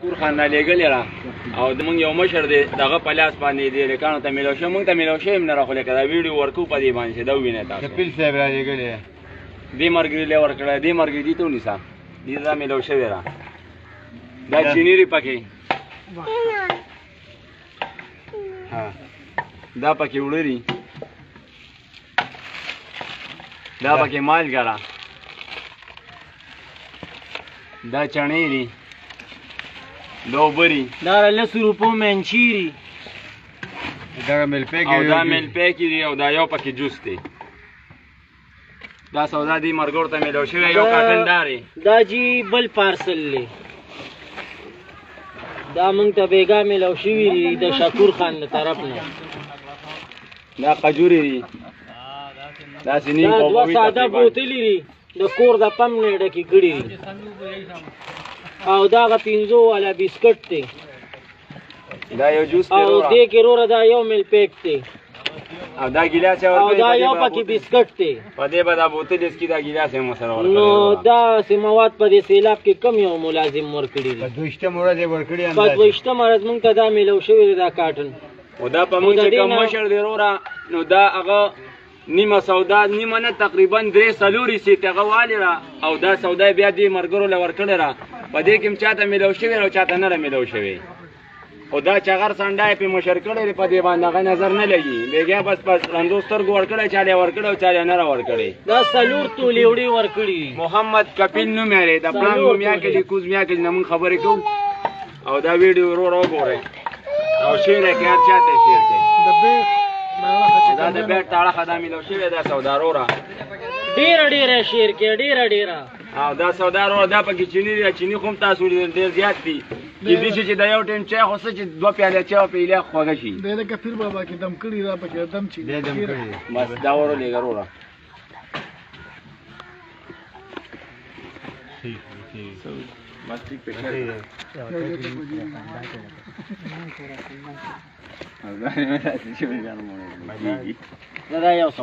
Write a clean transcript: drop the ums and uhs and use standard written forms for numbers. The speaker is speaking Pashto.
کور خان لېږلې را او موږ یو مشر دی دغه په لاس باندې دی لیکانو ته میلاو شوی موږ ته میلاو شوی هم نه راخو لکه دا ویډیو ورکو په دې باندې چې دا ووینئ تاسو د پیل صاحب را لېږلې دې ملګري له ورکړی دې ملګري دې ته ونیسه دې دا میلاو شوی را دا چیني پکې دا پکې وړري دا پکې مالګه را دا چڼې دي دا اوبه دي دا 10 روپو منچیري دغه ملپیک او دا ملپیک دي او دا یو پکې جوس دی دا سودا دي مرګور ته میلاو شوی یو کارټن داري دا جی بل پارسل لی دا مونږ ته بیګا میلاو شوی دی د شکور خان له طرف نه دا قجوري دي دا سینې دا دوه ساده بوتلې دي د کور د پم نه ډکې کړي دي او دا غ 500 والا بسکټ دی دا یو جوس او دې کې روره دا یو مل پیک دی او دا ګیلاس او دا یو پکې بسکټ دی په دې به دا بوتل اسکی دا ګیلاس هم سره ورکړي نو دا سماوات په دې سیلاب کې کم یو ملازم ورکړي دي په دوشته ورځ ورکړي په دوشته مرز مونږ ته دا میلاو شوی دا کارټن او دا په موږ چې کوم مشر دی روره نو دا هغه نیمه سودا نیمه نه تقریبا 3 سي تغه والی را او دا سودا بیا دې مرګرو له ورکړی را په دې کې هم چاته میلاو شوی او چاته نه میلاو شوی او دا چغر سنډای په مشر کړی په دې باندې هغه نظر نه لګي بیګیا بس رندو سترګو ورکړی چاله ورکړی او چاله نه ورکړی دا سلور تولې وړي ورکړي محمد کپیل نوم یې د پلان نوم یا کې کوز میا کې نمون خبرې کوم او دا ویډیو ورو وګورئ او شیر کې هر چاته شیر کوي دا د بیٹ تاړه خدامي لو شوی دا سودارو را ډیر شیر کې ډیر او دا سودارو دا پکې چینی دی چینی کوم تاسو ډیر زیات دي دې چې دا یو ټیم چا خو څه چې 2 پیاله چا په اله خوږه شي د کفیر بابا کې دم کړی را پکې دم چي دې دم کړی بس دا ورو لګرو را بس ټیک په دا یو څه